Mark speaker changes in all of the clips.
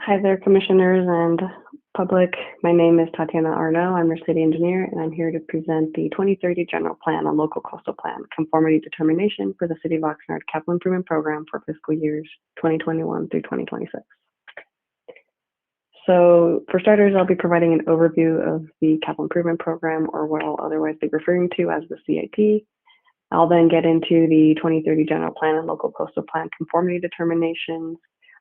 Speaker 1: Hi there, commissioners and public. My name is Tatiana Arno. I'm your city engineer, and I'm here to present the 2030 General Plan on Local Coastal Plan Conformity Determination for the City of Oxnard Capital Improvement Program for fiscal years 2021 through 2026. So for starters, I'll be providing an overview of the Capital Improvement Program, or what I'll otherwise be referring to as the CIP. I'll then get into the 2030 General Plan and Local Coastal Plan Conformity Determinations.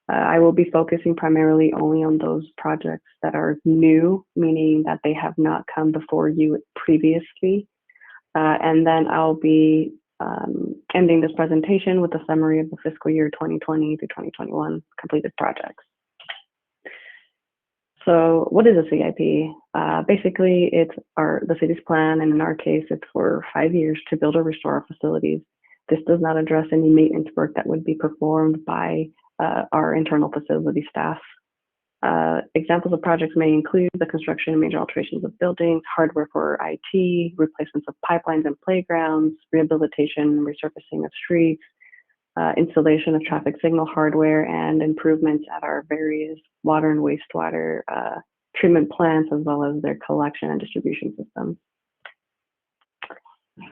Speaker 1: I will be focusing primarily only on those projects that are new, meaning that they have not come before you previously. And then I'll be ending this presentation with a summary of the fiscal year 2020 to 2021 completed projects. So what is a CIP? Basically, it's the city's plan, and in our case, it's for 5 years to build or restore our facilities. This does not address any maintenance work that would be performed by our internal facility staff. Examples of projects may include the construction and major alterations of buildings, hardware for IT, replacements of pipelines and playgrounds, rehabilitation, resurfacing of streets, installation of traffic signal hardware, and improvements at our various water and wastewater treatment plants, as well as their collection and distribution systems.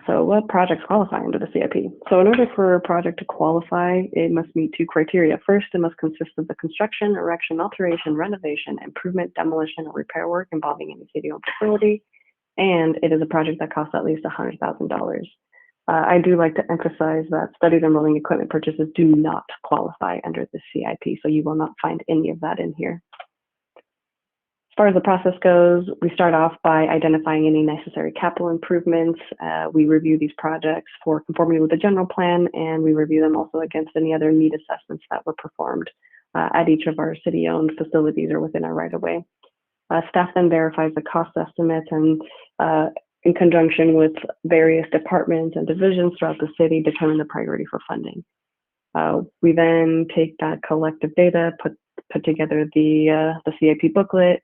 Speaker 1: So what projects qualify under the CIP? So in order for a project to qualify, it must meet 2 criteria. First, it must consist of the construction, erection, alteration, renovation, improvement, demolition, or repair work involving any city-owned facility, and it is a project that costs at least $100,000. I do like to emphasize that studies and rolling equipment purchases do not qualify under the CIP, so you will not find any of that in here. As far as the process goes, we start off by identifying any necessary capital improvements. We review these projects for conformity with the general plan, and we review them also against any other need assessments that were performed at each of our city-owned facilities or within our right-of-way. Staff then verifies the cost estimates and in conjunction with various departments and divisions throughout the city, determine the priority for funding. We then take that collective data, put together the CIP booklet,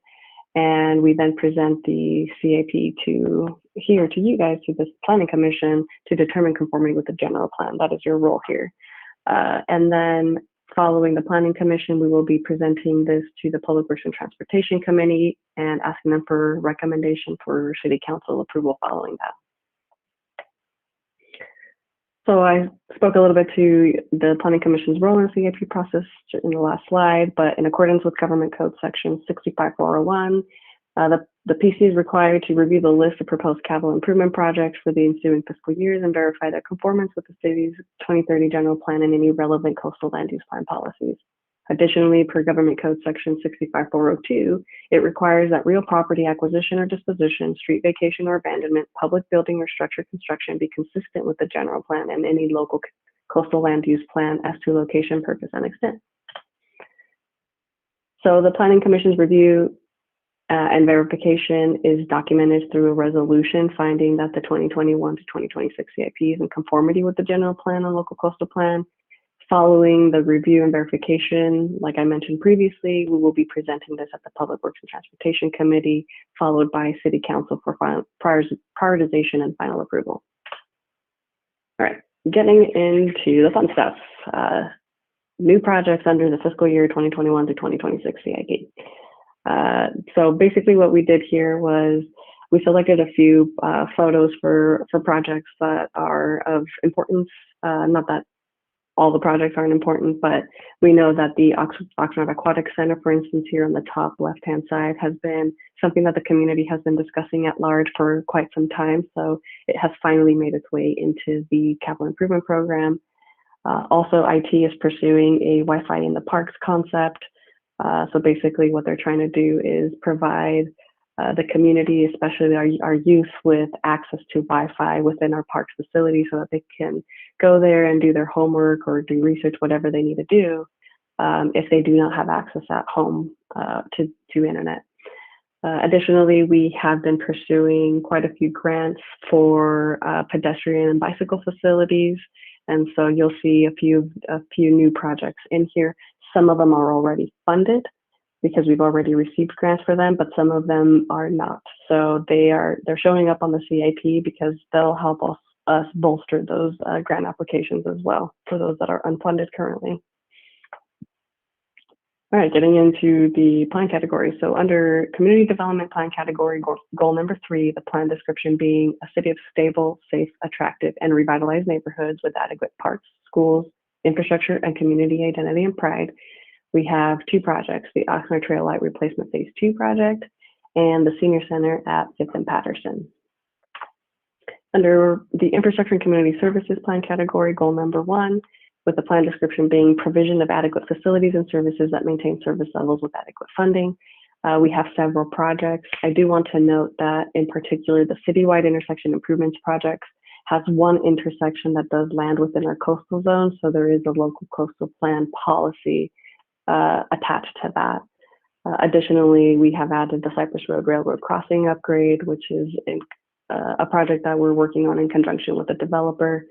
Speaker 1: and we then present the CIP to you guys, to this planning commission, to determine conformity with the general plan. That is your role here. And then following the planning commission, we will be presenting this to the Public Works and Transportation Committee and asking them for recommendation for city council approval following that. So I spoke a little bit to the Planning Commission's role in the CIP process in the last slide, but in accordance with Government Code Section 65401, the PC is required to review the list of proposed capital improvement projects for the ensuing fiscal years and verify their conformance with the city's 2030 general plan and any relevant coastal land use plan policies. Additionally, per Government Code Section 65402, it requires that real property acquisition or disposition, street vacation or abandonment, public building or structure construction be consistent with the general plan and any local coastal land use plan as to location, purpose, and extent. So the Planning Commission's review and verification is documented through a resolution finding that the 2021 to 2026 CIP is in conformity with the general plan and local coastal plan. Following the review and verification, like I mentioned previously, we will be presenting this at the Public Works and Transportation Committee, followed by City Council for prioritization and final approval. All right, getting into the fun stuff. New projects under the fiscal year 2021 to 2026 CIP. So basically what we did here was we selected a few photos for projects that are of importance. Not that all the projects aren't important, but we know that the Oxnard Aquatic Center, for instance, here on the top left-hand side, has been something that the community has been discussing at large for quite some time. So it has finally made its way into the capital improvement program. Also, IT is pursuing a Wi-Fi in the parks concept. So basically what they're trying to do is provide the community, especially our youth, with access to Wi-Fi within our parks facility so that they can go there and do their homework or do research, whatever they need to do, if they do not have access at home to internet. Additionally, we have been pursuing quite a few grants for pedestrian and bicycle facilities. And so you'll see a few new projects in here. Some of them are already funded because we've already received grants for them, but some of them are not. So they're showing up on the CIP because they'll help us bolster those grant applications as well for those that are unfunded currently. All right, getting into the plan category. So under community development plan category, goal number 3, the plan description being a city of stable, safe, attractive, and revitalized neighborhoods with adequate parks, schools, infrastructure, and community identity and pride. We have 2 projects, the Oxnard Trail Light Replacement Phase 2 project and the Senior Center at 5th and Patterson. Under the infrastructure and community services plan category, goal number 1, with the plan description being provision of adequate facilities and services that maintain service levels with adequate funding. We have several projects. I do want to note that in particular, the citywide intersection improvements projects has one intersection that does land within our coastal zone. So there is a local coastal plan policy attached to that. Additionally, we have added the Cypress Road Railroad Crossing upgrade, which is a project that we're working on in conjunction with the developer.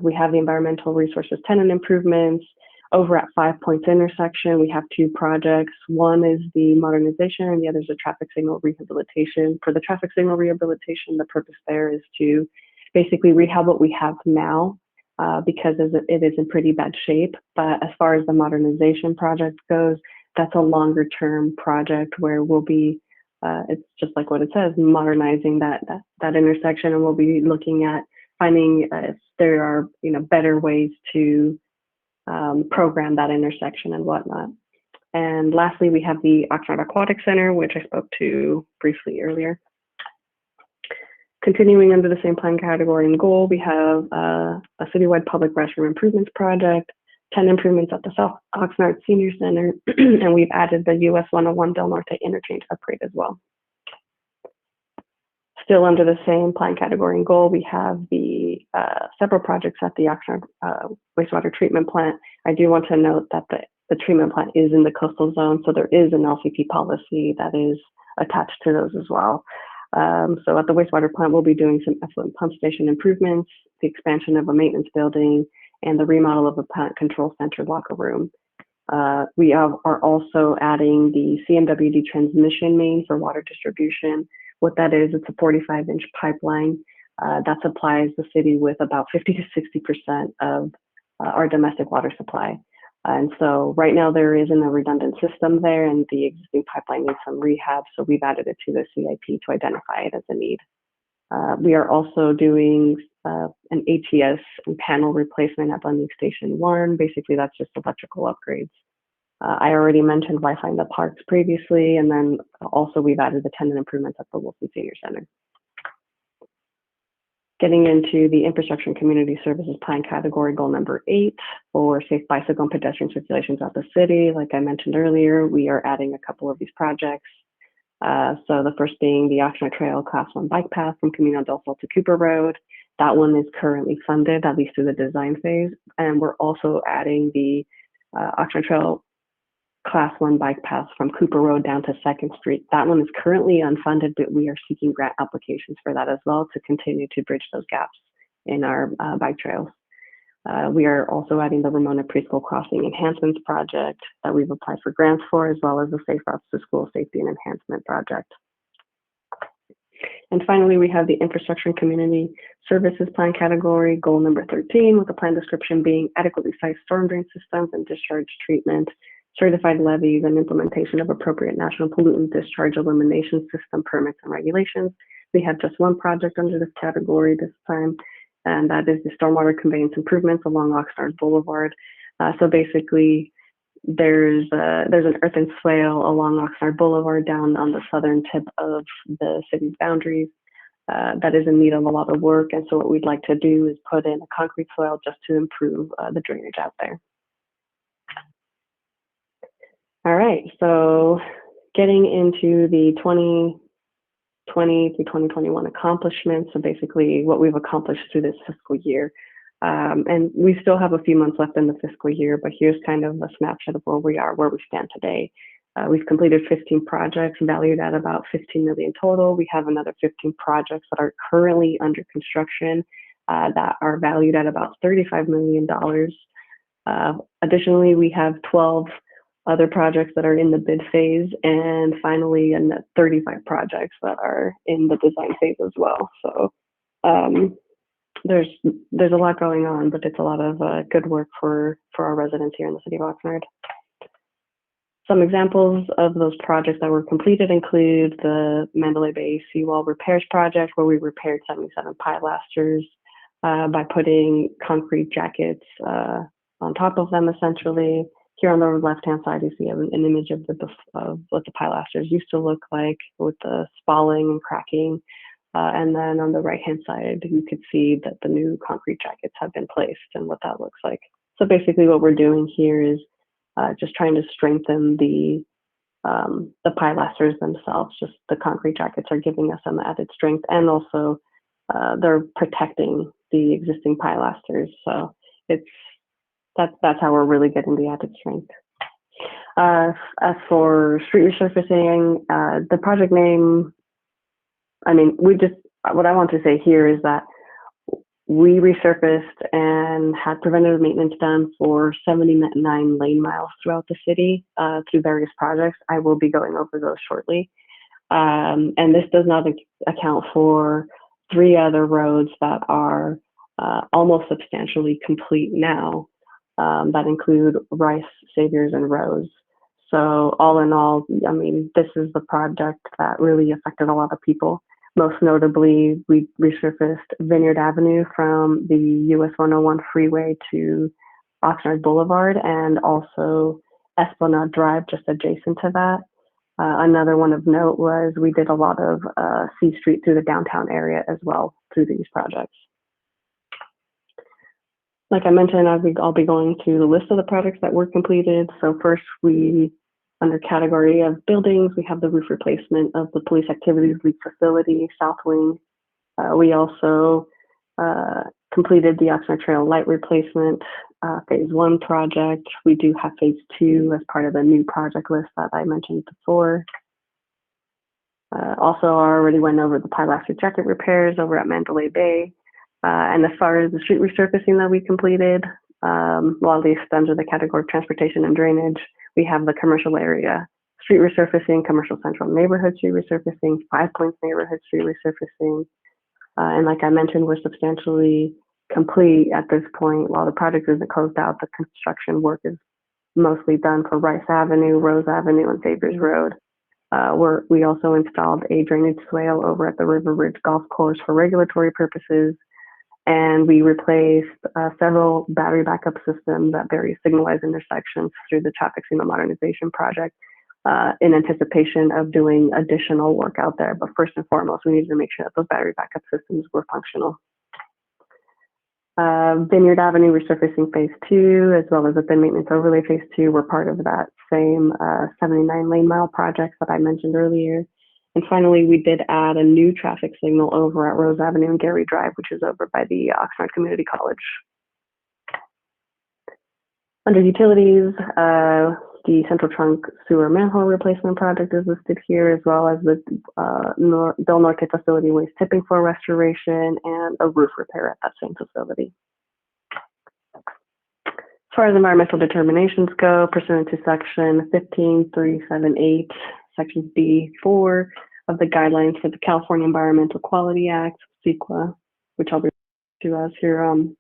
Speaker 1: We have the environmental resources tenant improvements. Over at 5 Points intersection, we have 2 projects. One is the modernization and the other is the traffic signal rehabilitation. For the traffic signal rehabilitation, the purpose there is to basically rehab what we have now because it is in pretty bad shape. But as far as the modernization project goes, that's a longer term project where we'll be, it's just like what it says, modernizing that intersection, and we'll be looking at finding if there are better ways to program that intersection and whatnot. And lastly, we have the Oxnard Aquatic Center, which I spoke to briefly earlier. Continuing under the same plan category and goal, we have a citywide public restroom improvements project, 10 improvements at the South Oxnard Senior Center, and we've added the US 101 Del Norte interchange upgrade as well. Still under the same plan category and goal, we have the several projects at the Oxnard wastewater treatment plant. I do want to note that the treatment plant is in the coastal zone, so there is an LCP policy that is attached to those as well. So at the wastewater plant, we'll be doing some effluent pump station improvements, the expansion of a maintenance building, and the remodel of a plant control center locker room. We are also adding the CMWD transmission main for water distribution. What that is, it's a 45-inch pipeline that supplies the city with about 50 to 60% of our domestic water supply. And so right now there isn't a redundant system there, and the existing pipeline needs some rehab. So we've added it to the CIP to identify it as a need. We are also doing an ATS and panel replacement at Blending Station 1. Basically, that's just electrical upgrades. I already mentioned Wi-Fi in the parks previously, and then also we've added the tenant improvements at the Wilson Senior Center. Getting into the infrastructure and community services plan category, goal number 8, for safe bicycle and pedestrian circulations at the city. Like I mentioned earlier, we are adding a couple of these projects. So the first being the Oxnard Trail Class 1 bike path from Camino del Sol to Cooper Road. That one is currently funded, at least through the design phase. And we're also adding the Oxnard Trail Class 1 bike path from Cooper Road down to 2nd Street. That one is currently unfunded, but we are seeking grant applications for that as well to continue to bridge those gaps in our bike trails. We are also adding the Ramona Preschool Crossing Enhancements Project that we've applied for grants for, as well as the Safe Routes to School Safety and Enhancement Project. And finally, we have the Infrastructure and Community Services Plan category, goal number 13, with the plan description being adequately sized storm drain systems and discharge treatment, certified levies, and implementation of appropriate national pollutant discharge elimination system permits and regulations. We have just one project under this category this time, and that is the stormwater conveyance improvements along Oxnard Boulevard. So basically, there's an earthen swale along Oxnard Boulevard down on the southern tip of the city's boundaries that is in need of a lot of work. And so what we'd like to do is put in a concrete swale just to improve the drainage out there. All right, so getting into the 2020 through 2021 accomplishments, so basically what we've accomplished through this fiscal year. And we still have a few months left in the fiscal year, but here's kind of a snapshot of where we stand today. We've completed 15 projects valued at about 15 million total. We have another 15 projects that are currently under construction that are valued at about $35 million. Additionally, we have 12 other projects that are in the bid phase, and finally 35 projects that are in the design phase as well. So there's a lot going on, but it's a lot of good work for our residents here in the city of Oxnard. Some examples of those projects that were completed include the Mandalay Bay Seawall Repairs Project, where we repaired 77 pilasters by putting concrete jackets on top of them, essentially. Here on the left-hand side, you see an image of what the pilasters used to look like with the spalling and cracking. And then on the right-hand side, you could see that the new concrete jackets have been placed and what that looks like. So basically what we're doing here is just trying to strengthen the pilasters themselves. Just the concrete jackets are giving us some added strength, and also they're protecting the existing pilasters. So that's how we're really getting the added strength. As for street resurfacing, the project name, what I want to say here is that we resurfaced and had preventative maintenance done for 79 lane miles throughout the city through various projects. I will be going over those shortly. And this does not account for 3 other roads that are almost substantially complete now, that include Rice, Saviors, and Rose. So all in all, this is the project that really affected a lot of people. Most notably, we resurfaced Vineyard Avenue from the US 101 freeway to Oxnard Boulevard, and also Esplanade Drive just adjacent to that. Another one of note was we did a lot of C Street through the downtown area as well through these projects. Like I mentioned, I'll be going through the list of the projects that were completed. So first, under category of buildings, we have the roof replacement of the Police Activities League facility, South Wing. We also completed the Oxnard Trail light replacement, phase 1 project. We do have phase 2 as part of the new project list that I mentioned before. Also, I already went over the pilaster jacket repairs over at Mandalay Bay. And as far as the street resurfacing that we completed, while these under the category of transportation and drainage, we have the commercial area street resurfacing, commercial central neighborhood street resurfacing, 5 Points neighborhood street resurfacing. And like I mentioned, we're substantially complete at this point. While the project isn't closed out, the construction work is mostly done for Rice Avenue, Rose Avenue, and Saviors Road. We also installed a drainage swale over at the River Ridge Golf Course for regulatory purposes. And we replaced several battery backup systems at various signalized intersections through the traffic signal modernization project in anticipation of doing additional work out there. But first and foremost, we needed to make sure that those battery backup systems were functional. Vineyard Avenue resurfacing phase 2, as well as the thin maintenance overlay phase 2, were part of that same 79 lane mile project that I mentioned earlier. And finally, we did add a new traffic signal over at Rose Avenue and Gary Drive, which is over by the Oxnard Community College. Under utilities, the Central Trunk Sewer Manhole Replacement Project is listed here, as well as the Del Norte Facility Waste Tipping Floor Restoration and a roof repair at that same facility. As far as environmental determinations go, pursuant to section 15378, section B4 of the guidelines for the California Environmental Quality Act, CEQA, which I'll refer to as here on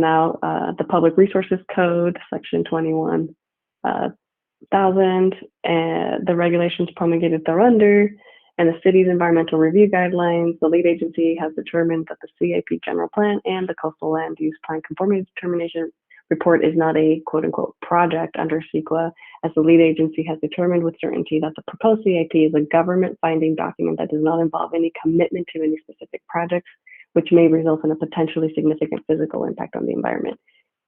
Speaker 1: out, the Public Resources Code, section 21,000, and the regulations promulgated thereunder, and the city's environmental review guidelines. The lead agency has determined that the CIP general plan and the coastal land use plan conformity determination report is not a quote-unquote project under CEQA, as the lead agency has determined with certainty that the proposed CIP is a government finding document that does not involve any commitment to any specific projects, which may result in a potentially significant physical impact on the environment.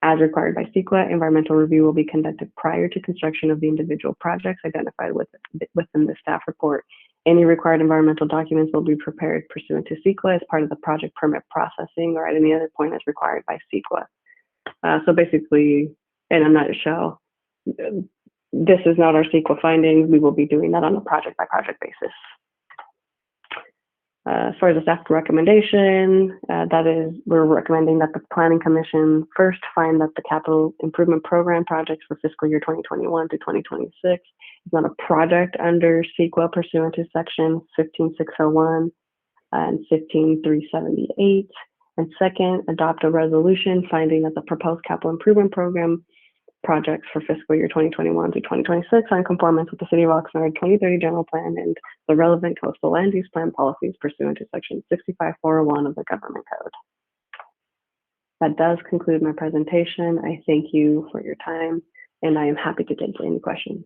Speaker 1: As required by CEQA, environmental review will be conducted prior to construction of the individual projects identified within the staff report. Any required environmental documents will be prepared pursuant to CEQA as part of the project permit processing or at any other point as required by CEQA. So basically, in a nutshell, this is not our CEQA findings. We will be doing that on a project-by-project basis. As far as the staff recommendation, that is, we're recommending that the Planning Commission first find that the capital improvement program projects for fiscal year 2021 to 2026 is not a project under CEQA pursuant to section 15601 and 15378. And second, adopt a resolution finding that the proposed capital improvement program projects for fiscal year 2021 to 2026 on conformance with the City of Oxnard 2030 General Plan and the relevant coastal land use plan policies pursuant to Section 65401 of the Government Code. That does conclude my presentation. I thank you for your time, and I am happy to take any questions.